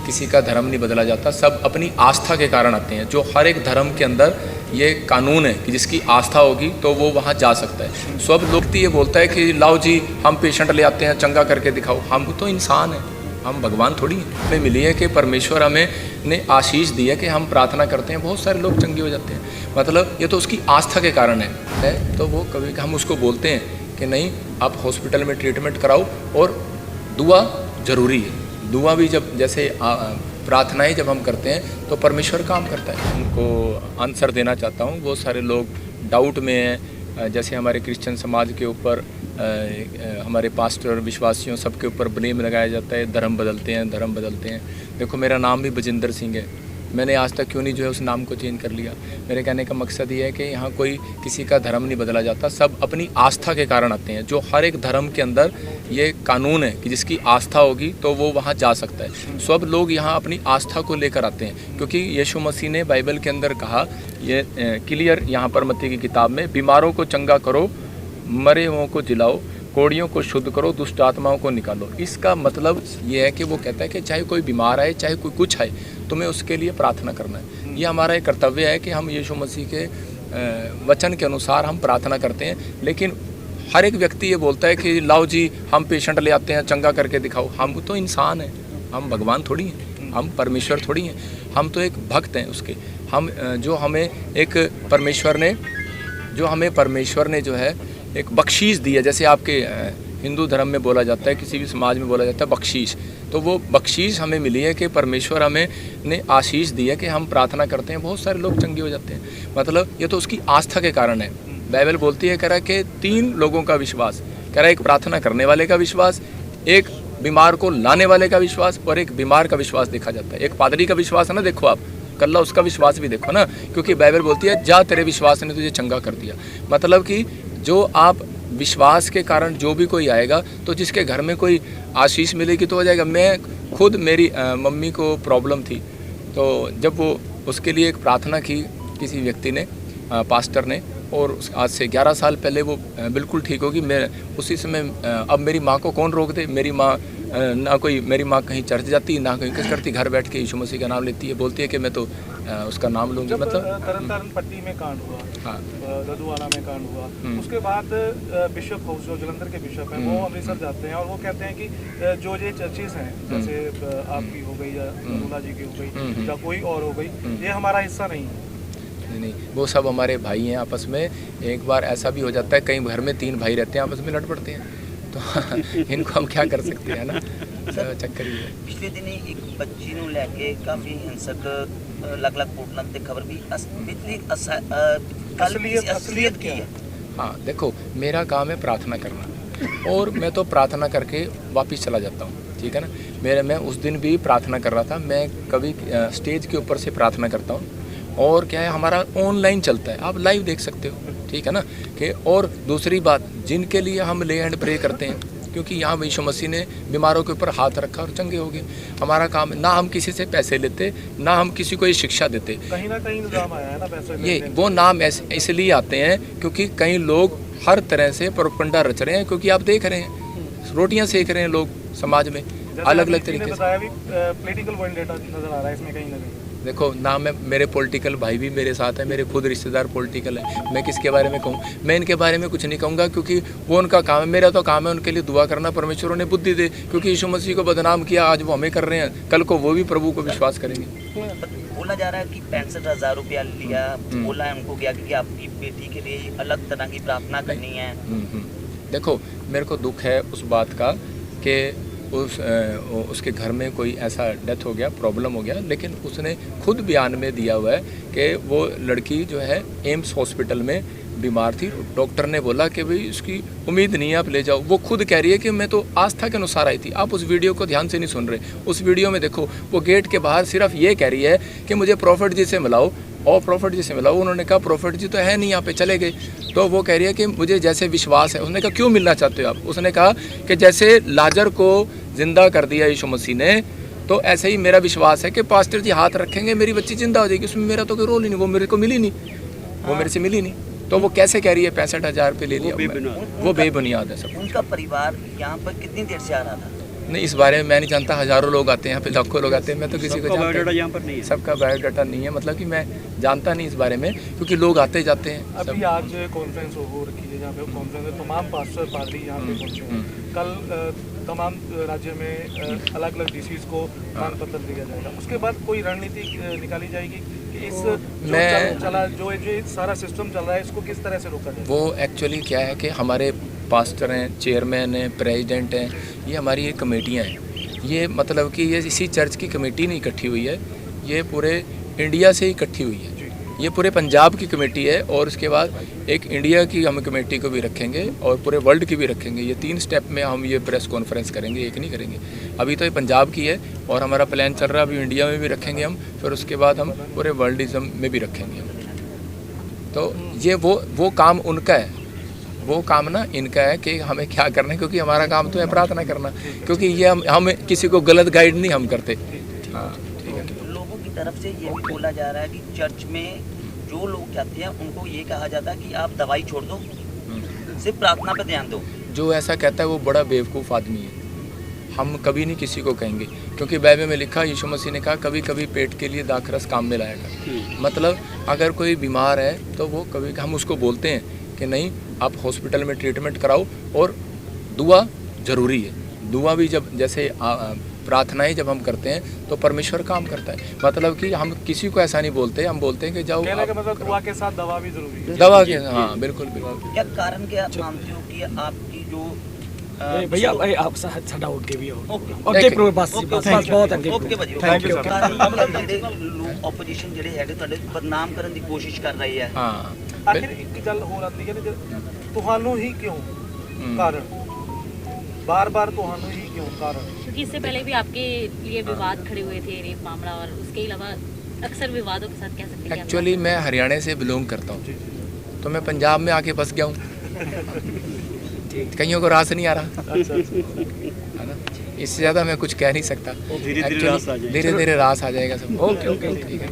किसी का धर्म नहीं बदला जाता, सब अपनी आस्था के कारण आते हैं। जो हर एक धर्म के अंदर ये कानून है कि जिसकी आस्था होगी तो वो वहाँ जा सकता है। सब लोग ये बोलता है कि लाओ जी हम पेशेंट ले आते हैं, चंगा करके दिखाओ। हम तो इंसान हैं, हम भगवान थोड़ी हैं। हमें मिली है कि परमेश्वर हमें ने आशीष दी है कि हम प्रार्थना करते हैं, बहुत सारे लोग चंगे हो जाते हैं। मतलब ये तो उसकी आस्था के कारण है। तो वो कभी हम उसको बोलते हैं कि नहीं, आप हॉस्पिटल में ट्रीटमेंट कराओ और दुआ ज़रूरी है। दुआ भी जब जैसे प्रार्थनाएं जब हम करते हैं तो परमेश्वर काम करता है। उनको आंसर देना चाहता हूँ। बहुत सारे लोग डाउट में हैं, जैसे हमारे क्रिश्चियन समाज के ऊपर हमारे पास्टर विश्वासियों सबके ऊपर ब्लेम लगाया जाता है, धर्म बदलते हैं, धर्म बदलते हैं। देखो मेरा नाम भी बजिंदर सिंह है, मैंने आज तक क्यों नहीं जो है उस नाम को चेंज कर लिया। मेरे कहने का मकसद ये है कि यहाँ कोई किसी का धर्म नहीं बदला जाता, सब अपनी आस्था के कारण आते हैं। जो हर एक धर्म के अंदर ये कानून है कि जिसकी आस्था होगी तो वो वहाँ जा सकता है। सब लोग यहाँ अपनी आस्था को लेकर आते हैं, क्योंकि यीशु मसीह ने बाइबल के अंदर कहा, ये क्लियर यहाँ पर मत्ती की किताब में, बीमारों को चंगा करो, मरे हुओं को जिलाओ, कोड़ियों को शुद्ध करो, दुष्ट आत्माओं को निकालो। इसका मतलब ये है कि वो कहता है कि चाहे कोई बीमार आए, चाहे कोई कुछ आए, तुम्हें उसके लिए प्रार्थना करना है। ये हमारा एक कर्तव्य है कि हम यीशु मसीह के वचन के अनुसार हम प्रार्थना करते हैं। लेकिन हर एक व्यक्ति ये बोलता है कि लाओ जी हम पेशेंट ले आते हैं, चंगा करके दिखाओ। हम तो इंसान हैं, हम भगवान थोड़ी हैं, हम परमेश्वर थोड़ी हैं। हम तो एक भक्त हैं उसके। हम जो हमें एक परमेश्वर ने जो है एक बख्शीश दी है, जैसे आपके हिंदू धर्म में बोला जाता है, किसी भी समाज में बोला जाता है बख्शीश, तो वो बख्शीश हमें मिली है कि परमेश्वर हमें ने आशीष दी है कि हम प्रार्थना करते हैं, बहुत सारे लोग चंगे हो जाते हैं। मतलब ये तो उसकी आस्था के कारण है। बाइबल बोलती है, कह रहा है कि 3 लोगों का विश्वास, कह रहा है एक प्रार्थना करने वाले का विश्वास, एक बीमार को लाने वाले का विश्वास और एक बीमार का विश्वास देखा जाता है। एक पादरी का विश्वास है ना, देखो आप कल्ला उसका विश्वास भी देखो ना, क्योंकि बाइबल बोलती है जा तेरे विश्वास ने तुझे चंगा कर दिया। मतलब कि जो आप विश्वास के कारण जो भी कोई आएगा, तो जिसके घर में कोई आशीष मिलेगी तो हो जाएगा। मैं खुद, मेरी मम्मी को प्रॉब्लम थी, तो जब वो उसके लिए एक प्रार्थना की किसी व्यक्ति ने, पास्टर ने, और आज से 11 साल पहले वो बिल्कुल ठीक होगी। मैं उसी समय, अब मेरी माँ को कौन रोक दे। मेरी माँ मेरी माँ कहीं चर्च जाती, ना कहीं कुछ करती, घर बैठ के यीशु मसीह का नाम लेती है, बोलती है कि मैं तो उसका नाम लूँगी। मतलब तरन पट्टी में कांड हुआ, हाँ, लदुवाला में कांड हुआ, उसके बाद बिशप हाउस जो जलंधर के बिशप हैं वो अमृतसर जाते हैं और वो कहते हैं कि जो ये चर्चेस हैं, जैसे आपकी हो गई या नूला जी की हो गई या कोई और हो गई, ये हमारा हिस्सा नहीं है। नहीं, वो सब हमारे भाई हैं आपस में। एक बार ऐसा भी हो जाता है, कई घर में 3 भाई रहते हैं, आपस में लड़ पड़ते हैं, तो इनको हम क्या कर सकते हैं ना, चक्कर ही है। पिछले दिन एक बच्ची ਨੂੰ ਲੈ ਕੇ ਕਾਫੀ ਹਿੰਸਕ ਅਲੱਗ-ਅਲੱਗ ਪੋਰਟਲਾਂ ਤੇ ਖਬਰ ਵੀ असलियत की है। हाँ देखो, मेरा काम है प्रार्थना करना, और मैं तो प्रार्थना करके वापस चला जाता हूँ, ठीक है ना। मैं उस दिन भी प्रार्थना कर रहा था। मैं कभी स्टेज के ऊपर से प्रार्थना करता हूँ, और क्या है, हमारा ऑनलाइन चलता है, आप लाइव देख सकते हो, ठीक है ना। कि और दूसरी बात, जिनके लिए हम ले एंड प्रे करते हैं, क्योंकि यहाँ यीशु मसीह ने बीमारों के ऊपर हाथ रखा और चंगे हो गए। हमारा काम, ना हम किसी से पैसे लेते, ना हम किसी को ये शिक्षा देते। कहीं ना कहीं इल्जाम आया है ना पैसे, ये वो नाम इसलिए आते हैं क्योंकि कई लोग हर तरह से प्रोपगंडा रच रहे हैं, क्योंकि आप देख रहे हैं रोटियाँ सेक रहे हैं लोग समाज में अलग अलग तरीके से। पॉलिटिकल वेंडेटा नजर आ रहा है इसमें कहीं ना कहीं। देखो ना, मेरे पॉलिटिकल भाई भी मेरे साथ है, मेरे खुद रिश्तेदार पॉलिटिकल है, मैं किसके बारे में कहूँ। मैं इनके बारे में कुछ नहीं कहूँगा, क्योंकि वो उनका काम है। मेरा तो काम है उनके लिए दुआ करना, परमेश्वर उन्हें बुद्धि दे, क्योंकि यीशु मसीह को बदनाम किया, आज वो हमें कर रहे हैं, कल को वो भी प्रभु को विश्वास करेंगे। बोला जा रहा है कि 65,000 रुपया लिया, बोला है उनको क्या कि आपकी बेटी के लिए अलग तरह की प्रार्थना करनी है। देखो मेरे को दुख है उस बात का कि उसके घर में कोई ऐसा डेथ हो गया, प्रॉब्लम हो गया, लेकिन उसने खुद बयान में दिया हुआ है कि वो लड़की जो है एम्स हॉस्पिटल में बीमार थी, डॉक्टर ने बोला कि भाई इसकी उम्मीद नहीं है, आप ले जाओ। वो खुद कह रही है कि मैं तो आस्था के अनुसार आई थी। आप उस वीडियो को ध्यान से नहीं सुन रहे। उस वीडियो में देखो, वो गेट के बाहर सिर्फ ये कह रही है कि मुझे प्रॉफिट जी से मिलाओ, और प्रॉफिट जी से मिलाओ। उन्होंने कहा प्रॉफिट जी तो है नहीं यहाँ पे, चले गए। तो वो कह रही है कि मुझे जैसे विश्वास है। उसने कहा क्यों मिलना चाहते हो आप? उसने कहा कि जैसे लाजर को जिंदा कर दिया यीशु मसीह ने, तो ऐसे ही मेरा विश्वास है कि पास्टर जी हाथ रखेंगे, मेरी बच्ची जिंदा हो जाएगी। उसमें मेरा तो कोई रोल ही नहीं, वो मेरे को मिली नहीं, वो मेरे से मिली नहीं। तो वो कैसे कह रही है 65,000 रुपये ले लिया? वो बेबुनियाद है सब। उनका परिवार यहाँ पर कितनी देर से आ रहा था? नहीं, इस बारे में मैं नहीं जानता। हज़ारों लोग आते हैं यहाँ पे, लाखों लोग आते हैं, मैं तो किसी को जानता यहाँ पर नहीं है। सबका बायोडाटा नहीं है, मतलब कि मैं जानता नहीं इस बारे में, क्योंकि लोग आते जाते हैं अभी आज कॉन्फ्रेंस हो रखी है जहाँ पे कॉन्फ्रेंस में तमाम पास्टर पादरी यहाँ पे पहुँचे हैं। कल तमाम राज्य में अलग अलग डिसीज को मांग पत्र दिया जाएगा, उसके बाद कोई रणनीति निकाली जाएगी कि इस जो सारा सिस्टम चल रहा है इसको किस तरह से रोका जाए। वो एक्चुअली क्या है कि हमारे पास्टर हैं, चेयरमैन हैं, प्रेसिडेंट हैं, ये हमारी ये कमेटियाँ हैं। ये मतलब कि ये इसी चर्च की कमेटी नहीं इकट्ठी हुई है, ये पूरे इंडिया से इकट्ठी हुई है। ये पूरे पंजाब की कमेटी है और उसके बाद एक इंडिया की हम कमेटी को भी रखेंगे और पूरे वर्ल्ड की भी रखेंगे। ये 3 स्टेप में हम ये प्रेस कॉन्फ्रेंस करेंगे, एक नहीं करेंगे। अभी तो ये पंजाब की है और हमारा प्लान चल रहा है, अभी इंडिया में भी रखेंगे हम, फिर उसके बाद हम पूरे वर्ल्डिज़म में भी रखेंगे हम। तो ये वो काम उनका है, वो काम ना इनका है कि हमें क्या करना है, क्योंकि हमारा काम तो है प्रार्थना करना, क्योंकि ये हम किसी को गलत गाइड नहीं हम करते। हाँ, लोगों की तरफ से ये भी बोला जा रहा है कि चर्च में जो लोग जाते हैं उनको ये कहा जाता है कि आप दवाई छोड़ दो, सिर्फ प्रार्थना पे ध्यान दो। जो ऐसा कहता है वो बड़ा बेवकूफ़ आदमी है। हम कभी नहीं किसी को कहेंगे, क्योंकि बाइबल में लिखा, यीशु मसीह ने कहा कभी कभी पेट के लिए दाखरस काम में लाएगा। मतलब अगर कोई बीमार है तो वो कभी हम उसको बोलते हैं कि नहीं, आप हॉस्पिटल में ट्रीटमेंट कराओ, और दुआ ज़रूरी है। दुआ भी जब जैसे प्रार्थनाएं जब हम करते हैं तो परमेश्वर काम करता है। मतलब कि हम किसी को ऐसा नहीं बोलते, हम बोलते हैं कि जाओ, कहने का मतलब दुआ के साथ दवा भी जरूरी है। दवा के, हाँ बिल्कुल बिल्कुल। क्या कारण क्या आप मानते हो कि आपकी जो भैया आप साडा ओके भी हो ओके प्रो बस बहुत ਅੱਗੇ ओके भाजी, Thank you, sir. ਜਿਹੜੇ ਆਪੋਜੀਸ਼ਨ ਜਿਹੜੇ ਹੈਗੇ ਤੁਹਾਡੇ ਬਦਨਾਮ ਕਰਨ ਦੀ ਕੋਸ਼ਿਸ਼ ਕਰ ਰਹੀ ਹੈ। हाँ ਆਖਿਰ ਇੱਕ ਗੱਲ ਹੋਰ ਆਉਂਦੀ ਹੈ ਨਾ, ਤੁਹਾਨੂੰ ਹੀ ਕਿਉਂ ਕਾਰਨ, बार-बार ਤੁਹਾਨੂੰ ही क्यों कारण? क्योंकि इससे पहले भी आपके लिए विवाद खड़े हुए थे, रेप मामला, और उसके अलावा अक्सर विवादों के साथ कह सकते हैं। एक्चुअली मैं हरियाणा से बिलोंग करता हूँ, तो मैं पंजाब में आके फंस गया हूँ। कईयों को रास नहीं आ रहा है ना, इससे ज़्यादा मैं कुछ कह नहीं सकता। धीरे धीरे रास आ जाएगा सब। ओके ओके ठीक है।